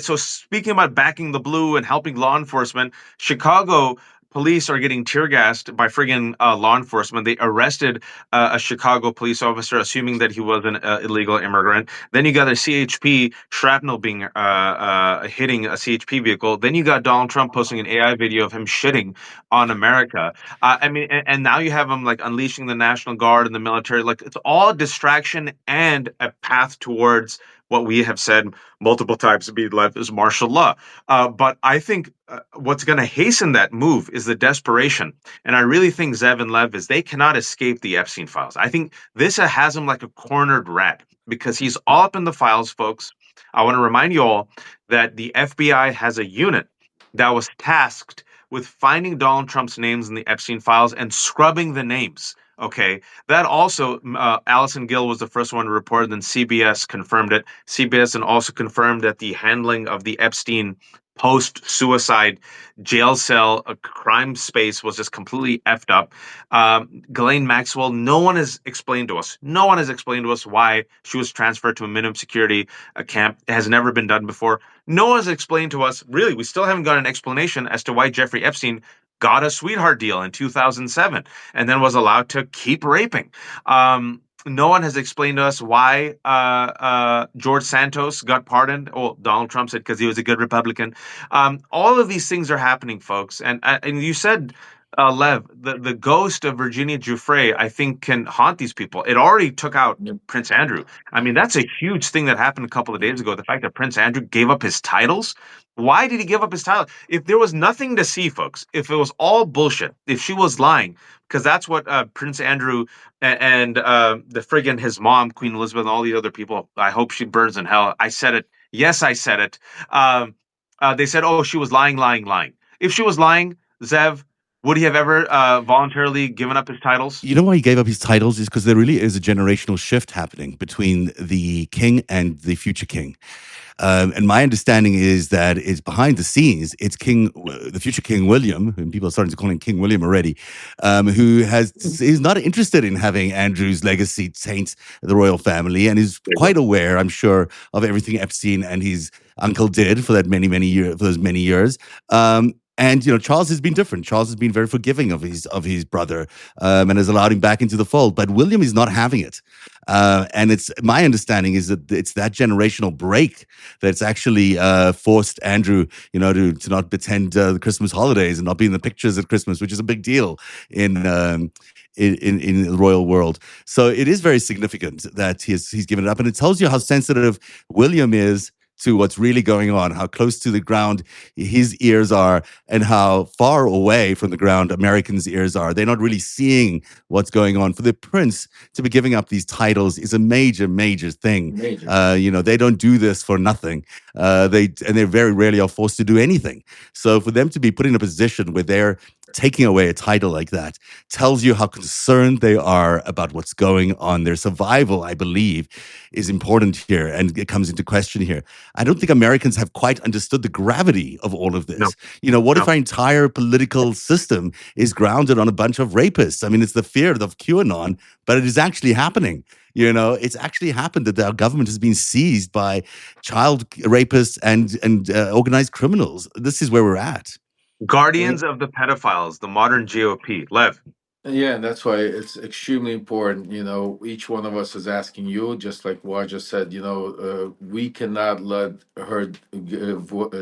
So speaking about backing the blue and helping law enforcement, Chicago police are getting tear gassed by friggin' law enforcement. They arrested a Chicago police officer, assuming that he was an illegal immigrant. Then you got a CHP shrapnel being hitting a CHP vehicle. Then you got Donald Trump posting an AI video of him shitting on America. I mean, and now you have him like unleashing the National Guard and the military. Like it's all a distraction and a path towards what we have said multiple times to be left is martial law. But I think what's going to hasten that move is the desperation. And I really think Zev and Lev is they cannot escape the Epstein files. I think this has him like a cornered rat because he's all up in the files, folks. I want to remind you all that the FBI has a unit that was tasked with finding Donald Trump's names in the Epstein files and scrubbing the names. Okay, that also, Allison Gill was the first one to report, and then CBS confirmed it. CBS and also confirmed that the handling of the Epstein post-suicide jail cell, a crime space was just completely effed up. Ghislaine Maxwell, no one has explained to us. No one has explained to us why she was transferred to a minimum security camp. It has never been done before. No one has explained to us. Really, we still haven't got an explanation as to why Jeffrey Epstein got a sweetheart deal in 2007 and then was allowed to keep raping. No one has explained to us why George Santos got pardoned. Well, Donald Trump said because he was a good Republican. All of these things are happening, folks. And you said, Lev, the ghost of Virginia Giuffre, I think, can haunt these people. It already took out Yep. Prince Andrew. I mean, that's a huge thing that happened a couple of days ago. The fact that Prince Andrew gave up his titles. Why did he give up his title? If there was nothing to see, folks, if it was all bullshit, if she was lying, because that's what Prince Andrew and the friggin' his mom, Queen Elizabeth, and all the other people. I hope she burns in hell. I said it. Yes, I said it. They said, "Oh, she was lying, lying, lying." If she was lying, Zev, would he have ever voluntarily given up his titles? You know why he gave up his titles is because there really is a generational shift happening between the king and the future king. And my understanding is that it's behind the scenes. It's the future King William, and people are starting to call him King William already, who is not interested in having Andrew's legacy taint the royal family, and is There you go. quite aware, I'm sure, of everything Epstein and his uncle did for that many years, for those many years. And Charles has been different. Charles has been very forgiving of his brother, and has allowed him back into the fold. But William is not having it. And it's my understanding is that it's that generational break that's actually forced Andrew, to not attend the Christmas holidays and not be in the pictures at Christmas, which is a big deal in the royal world. So it is very significant that he's given it up, and it tells you how sensitive William is to what's really going on, how close to the ground his ears are, and how far away from the ground Americans' ears are. They're not really seeing what's going on. For the prince to be giving up these titles is a major thing. Major. They don't do this for nothing. They very rarely are forced to do anything. So for them to be put in a position where they're taking away a title like that tells you how concerned they are about what's going on. Their survival, I believe, is important here, and it comes into question here. I don't think Americans have quite understood the gravity of all of No, this. What no. if our entire political system is grounded on a bunch of rapists? I mean, it's the fear of QAnon, but it is actually happening. It's actually happened that our government has been seized by child rapists and organized criminals. This is where we're at. Guardians of the pedophiles, the modern GOP. Lev, Yeah, and that's why it's extremely important. Each one of us is asking you, just like Waj just said, we cannot let her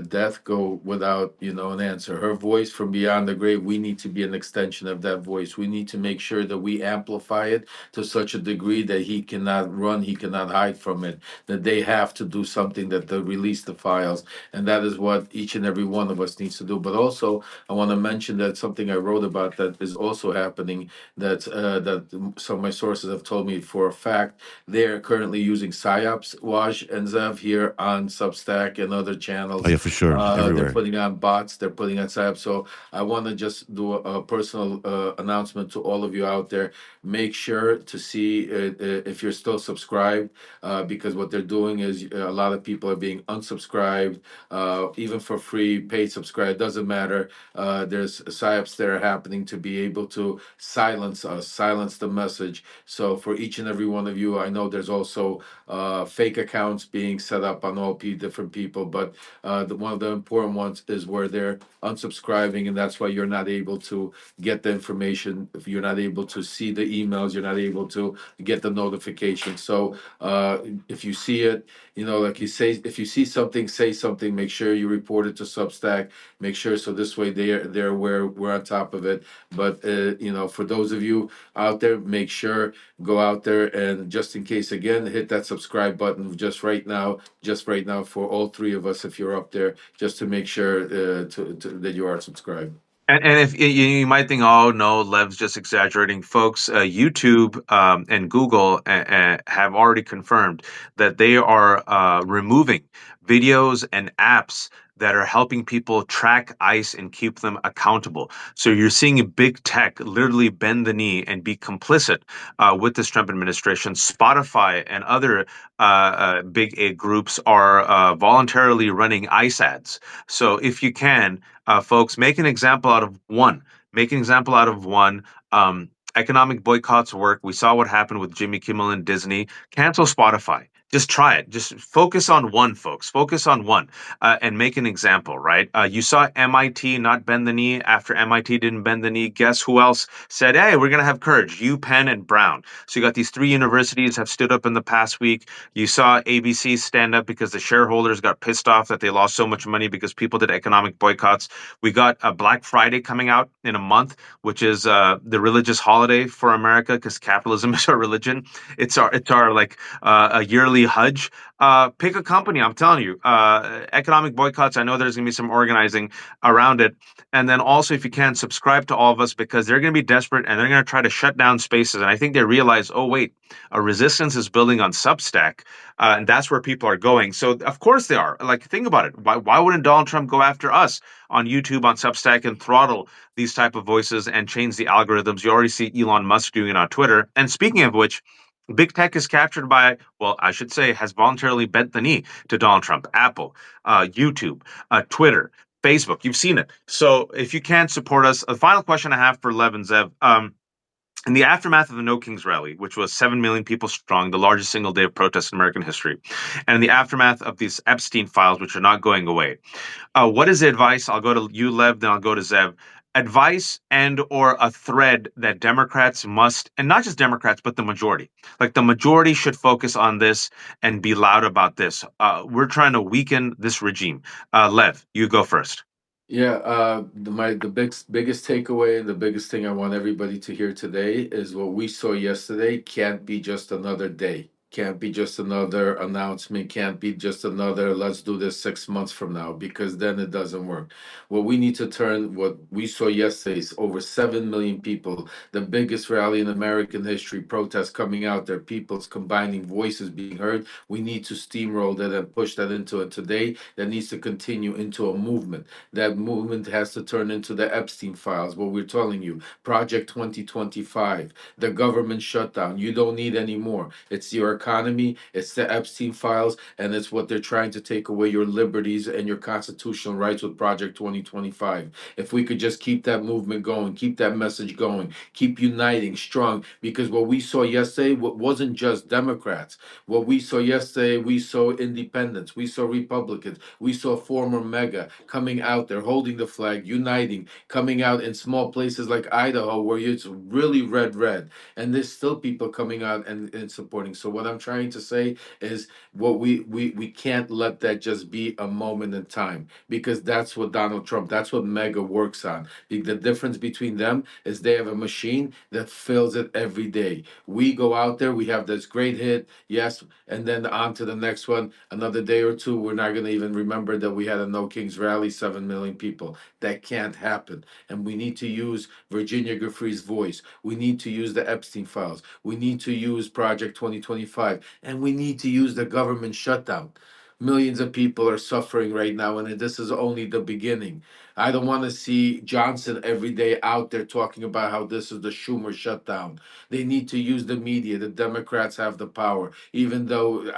death go without, an answer. Her voice from beyond the grave, we need to be an extension of that voice. We need to make sure that we amplify it to such a degree that he cannot run, he cannot hide from it, that they have to do something, that they release the files. And that is what each and every one of us needs to do. But also, I want to mention that something I wrote about that is also happening, that some of my sources have told me for a fact. They're currently using psyops, Waj and Zev, here on Substack and other Oh channels. yeah, for sure, They're everywhere. putting on bots, they're putting on psyops. So I want to just do a personal announcement to all of you out there. Make sure to see if you're still subscribed, because what they're doing is a lot of people are being unsubscribed, even for free, paid subscribe, doesn't matter. There's psyops that are happening to be able to silence us, silence the message. So for each and every one of you, I know there's also fake accounts being set up on all different people, but one of the important ones is where they're unsubscribing, and that's why you're not able to get the information. If you're not able to see the emails, you're not able to get the notification. So if you see it, like you say, if you see something, say something. Make sure you report it to Substack. Make sure, so this way they're aware, we're on top of it. But for those of you out there, make sure, go out there, and just in case, again, hit that subscribe button just right now for all three of us, if you're up there, just to make sure that you are subscribed. and if you might think, oh no, Lev's just exaggerating, folks. YouTube and Google have already confirmed that they are removing videos and apps that are helping people track ICE and keep them accountable. So you're seeing big tech literally bend the knee and be complicit with this Trump administration. Spotify and other big A groups are voluntarily running ICE ads. So if you can, folks, make an example out of one. Make an example out of one. Economic boycotts work. We saw what happened with Jimmy Kimmel and Disney. Cancel Spotify. Just try it. Just focus on one, folks. Focus on one and make an example, right? You saw MIT not bend the knee after MIT didn't bend the knee. Guess who else said, hey, we're going to have courage? UPenn and Brown. So you got these three universities have stood up in the past week. You saw ABC stand up because the shareholders got pissed off that they lost so much money because people did economic boycotts. We got a Black Friday coming out in a month, which is the religious holiday for America because capitalism is our religion. It's our like a yearly Hajj. Pick a company. I'm telling you, economic boycotts. I know there's going to be some organizing around it, and then also if you can subscribe to all of us because they're going to be desperate and they're going to try to shut down spaces. And I think they realize, oh wait, a resistance is building on Substack, and that's where people are going. So of course they are. Like think about it. Why wouldn't Donald Trump go after us on YouTube, on Substack, and throttle these type of voices and change the algorithms? You already see Elon Musk doing it on Twitter. And speaking of which, big tech is captured by, well, I should say, has voluntarily bent the knee to Donald Trump. Apple, YouTube, Twitter, Facebook. You've seen it. So if you can support us, the final question I have for Lev and Zev. In the aftermath of the No Kings rally, which was 7 million people strong, the largest single day of protest in American history, and in the aftermath of these Epstein files, which are not going away, what is the advice? I'll go to you, Lev, then I'll go to Zev. Advice and or a thread that Democrats must, and not just Democrats, but the majority. Like the majority should focus on this and be loud about this. We're trying to weaken this regime. Lev, you go first. Yeah, the biggest takeaway and the biggest thing I want everybody to hear today is what we saw yesterday can't be just another day. Can't be just another announcement, can't be just another let's do this 6 months from now, because then it doesn't work. What we need to turn what we saw yesterday is over 7 million people, the biggest rally in American history, protests coming out there, people's combining voices being heard. We need to steamroll that and push that into it today. That needs to continue into a movement. That movement has to turn into the Epstein files, what we're telling you, Project 2025, the government shutdown. You don't need any more. It's your economy, it's the Epstein files, and it's what they're trying to take away your liberties and your constitutional rights with Project 2025. If we could just keep that movement going, keep that message going, keep uniting strong, because what we saw yesterday wasn't just Democrats. What we saw yesterday, we saw independents, we saw Republicans, we saw former MAGA coming out there, holding the flag, uniting, coming out in small places like Idaho where it's really red. And there's still people coming out and supporting. So what I'm trying to say is what we can't let that just be a moment in time, because that's what Donald Trump, that's what MAGA works on. The difference between them is they have a machine that fills it every day. We go out there, we have this great hit, yes, and then on to the next one. Another day or two, we're not going to even remember that we had a No Kings rally, 7 million people. That can't happen. And we need to use Virginia Giuffre's voice. We need to use the Epstein files. We need to use Project 2025. And we need to use the government shutdown. Millions of people are suffering right now, and this is only the beginning. I don't want to see Johnson every day out there talking about how this is the Schumer shutdown. They need to use the media. The Democrats have the power, even though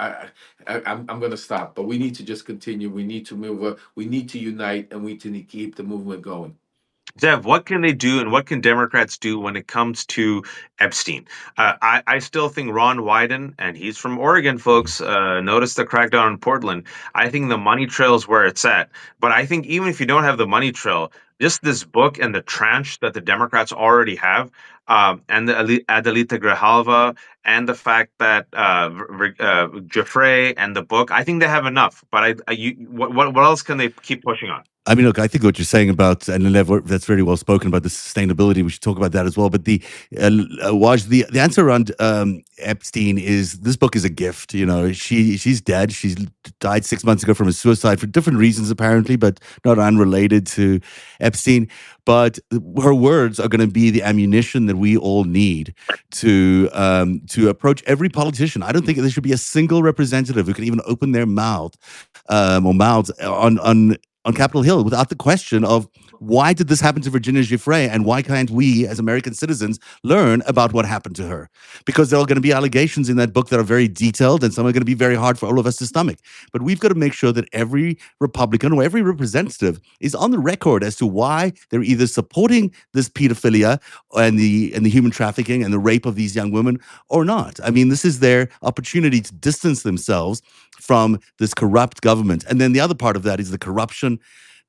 I'm going to stop. But we need to just continue. We need to move. We need to unite, and we need to keep the movement going. Dev, what can they do and what can Democrats do when it comes to Epstein? I still think Ron Wyden, and he's from Oregon, folks, notice the crackdown in Portland. I think the money trail is where it's at. But I think even if you don't have the money trail, just this book and the tranche that the Democrats already have, and the Adelita Grijalva, and the fact that Giuffre and the book, I think they have enough. But what else can they keep pushing on? I mean, look, I think what you're saying about, and Lev, that's very well spoken about the sustainability. We should talk about that as well. But Waj, the answer around Epstein is this book is a gift. You know, she's dead. She's died 6 months ago from a suicide for different reasons, apparently, but not unrelated to Epstein. But her words are going to be the ammunition that we all need to approach every politician. I don't think there should be a single representative who can even open their mouth or mouths on on Capitol Hill without the question of why did this happen to Virginia Giuffre and why can't we as American citizens learn about what happened to her? Because there are going to be allegations in that book that are very detailed and some are going to be very hard for all of us to stomach. But we've got to make sure that every Republican or every representative is on the record as to why they're either supporting this pedophilia and the human trafficking and the rape of these young women or not. I mean, this is their opportunity to distance themselves from this corrupt government. And then the other part of that is the corruption.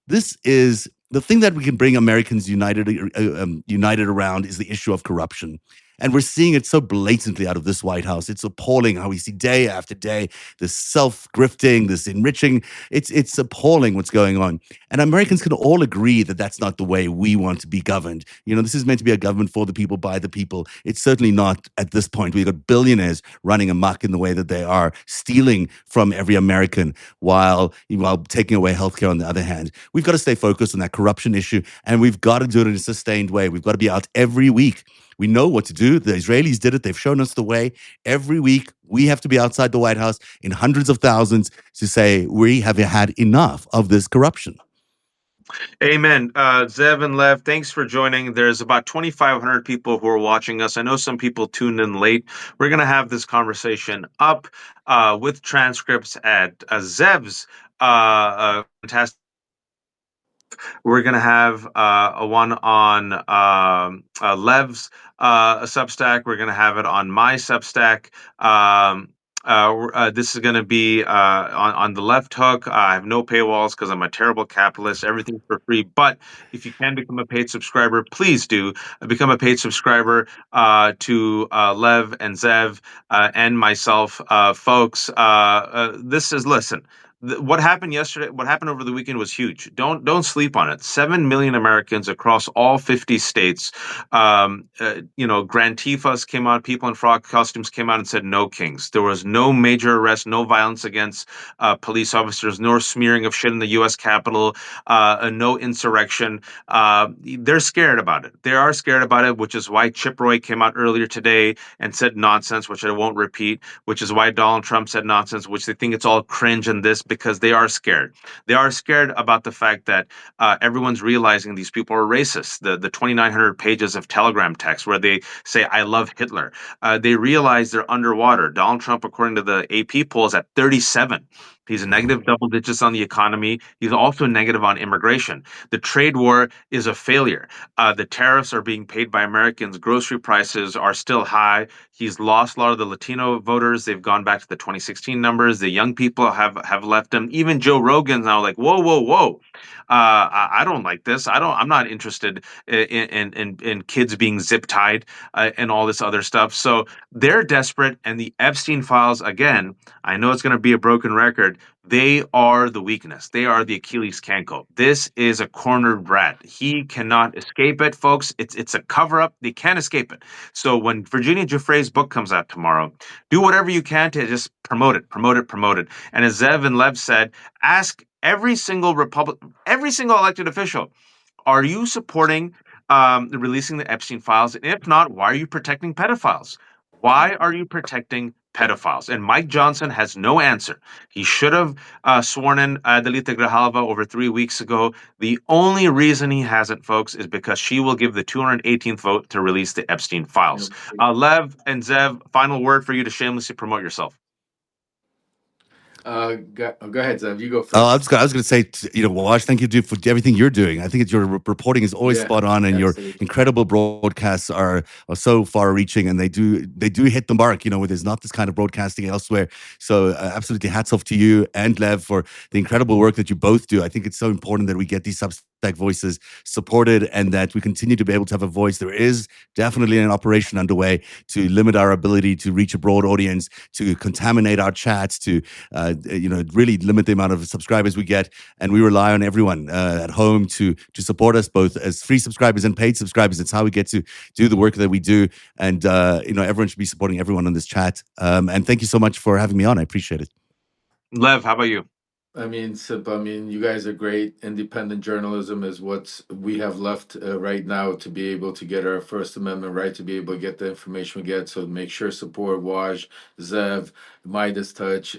This is the thing that we can bring Americans united around is the issue of corruption. And we're seeing it so blatantly out of this White House. It's appalling how we see day after day this self-grifting, this enriching. It's appalling what's going on. And Americans can all agree that that's not the way we want to be governed. You know, this is meant to be a government for the people, by the people. It's certainly not at this point. We've got billionaires running amok in the way that they are, stealing from every American while taking away healthcare on the other hand. We've got to stay focused on that corruption issue, and we've got to do it in a sustained way. We've got to be out every week. We know what to do. The Israelis did it. They've shown us the way. Every week, we have to be outside the White House in hundreds of thousands to say we have had enough of this corruption. Amen. Zev and Lev, thanks for joining. There's about 2,500 people who are watching us. I know some people tuned in late. We're going to have this conversation up with transcripts at Zev's fantastic. We're going to have a one on Lev's Substack. We're going to have it on my Substack. This is going to be on the left hook. I have no paywalls because I'm a terrible capitalist. Everything's for free. But if you can become a paid subscriber, please do become a paid subscriber to Lev and Zev and myself, folks. Listen. What happened yesterday, what happened over the weekend was huge. Don't sleep on it. 7 million Americans across all 50 states. Grand Tifas came out, people in frog costumes came out and said no kings. There was no major arrest, no violence against police officers, no smearing of shit in the U.S. Capitol, no insurrection. They're scared about it. They are scared about it, which is why Chip Roy came out earlier today and said nonsense, which I won't repeat, which is why Donald Trump said nonsense, which they think it's all cringe and this, because they are scared. They are scared about the fact that everyone's realizing these people are racist. The 2,900 pages of Telegram text where they say, I love Hitler. They realize they're underwater. Donald Trump, according to the AP poll, is at 37. He's a negative double digits on the economy. He's also negative on immigration. The trade war is a failure. The tariffs are being paid by Americans. Grocery prices are still high. He's lost a lot of the Latino voters. They've gone back to the 2016 numbers. The young people have left him. Even Joe Rogan's now like, whoa, whoa, whoa. I don't like this. I'm not interested in kids being zip tied and all this other stuff. So they're desperate. And the Epstein files, again, I know it's going to be a broken record. They are the weakness. They are the Achilles canco. This is a cornered rat. He cannot escape it, folks. It's a cover up. They can't escape it. So when Virginia Giuffre's book comes out tomorrow, do whatever you can to just promote it. And as Zev and Lev said, ask every single elected official, are you supporting releasing the Epstein files? And if not, why are you protecting pedophiles? Why are you protecting pedophiles? And Mike Johnson has no answer. He should have sworn in Adelita Grijalva over 3 weeks ago. The only reason he hasn't, folks, is because she will give the 218th vote to release the Epstein files. Lev and Zev, final word for you to shamelessly promote yourself. Go ahead, Zev. You go first. I was going to say, Waj, thank you for everything you're doing. I think your reporting is always spot on, and absolutely. Your incredible broadcasts are so far-reaching, and they do hit the mark. Where there's not this kind of broadcasting elsewhere. So absolutely, hats off to you and Lev for the incredible work that you both do. I think it's so important that we get these Substack voices supported, and that we continue to be able to have a voice. There is definitely an operation underway to limit our ability to reach a broad audience, to contaminate our chats, to really limit the amount of subscribers we get, and we rely on everyone at home to support us, both as free subscribers and paid subscribers. It's how we get to do the work that we do, and everyone should be supporting everyone on this chat. And thank you so much for having me on. I appreciate it. Lev, how about you? I mean, Sip, I mean, you guys are great. Independent journalism is what we have left right now to be able to get our First Amendment right, to be able to get the information we get. So make sure support Waj, Zev, Midas Touch,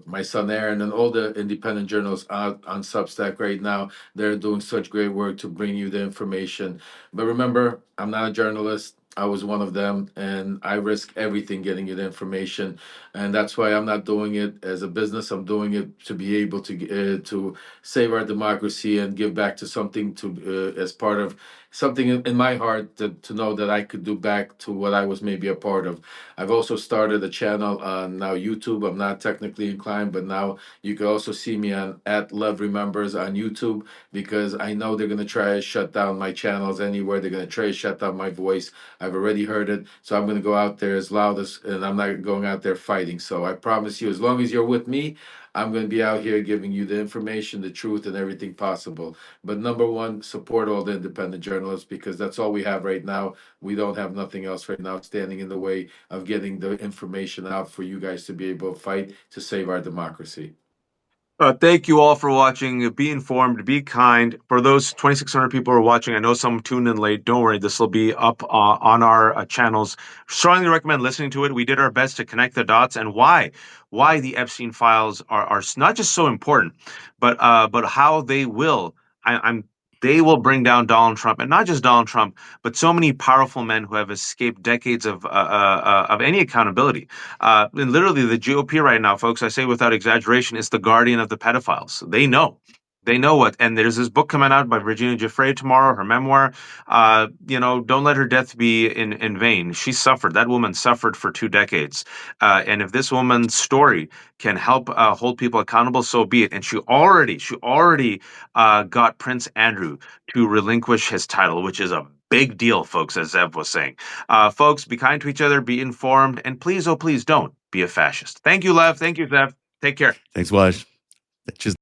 my son Aaron, and all the independent journalists out on Substack right now. They're doing such great work to bring you the information. But remember, I'm not a journalist. I was one of them, and I risk everything getting you the information, and that's why I'm not doing it as a business. I'm doing it to be able to save our democracy and give back to something to as part of something in my heart to know that I could do back to what I was maybe a part of. I've also started a channel on now YouTube. I'm not technically inclined, but now you can also see me on at Love Remembers on YouTube, because I know they're gonna try to shut down my channels anywhere. They're gonna try to shut down my voice. I've already heard it, so I'm gonna go out there as loud as, and I'm not going out there fighting. So I promise you, as long as you're with me, I'm gonna be out here giving you the information, the truth, and everything possible. But number one, support all the independent journalists, because that's all we have right now. We don't have nothing else right now standing in the way of getting the information out for you guys to be able to fight to save our democracy. Thank you all for watching. Be informed, be kind. For those 2,600 people who are watching, I know some tuned in late. Don't worry, this will be up on our channels. Strongly recommend listening to it. We did our best to connect the dots and why the Epstein files are not just so important, but how they will. I'm they will bring down Donald Trump, and not just Donald Trump, but so many powerful men who have escaped decades of any accountability. And literally, the GOP right now, folks, I say without exaggeration, is the guardian of the pedophiles. They know. They know what. And there's this book coming out by Virginia Giuffre tomorrow, her memoir. Don't let her death be in vain. She suffered. That woman suffered for 2 decades. And if this woman's story can help hold people accountable, so be it. And she already got Prince Andrew to relinquish his title, which is a big deal, folks, as Zev was saying. Folks, be kind to each other, be informed, and please, oh, please don't be a fascist. Thank you, Lev. Thank you, Zev. Take care. Thanks, Waj. Cheers.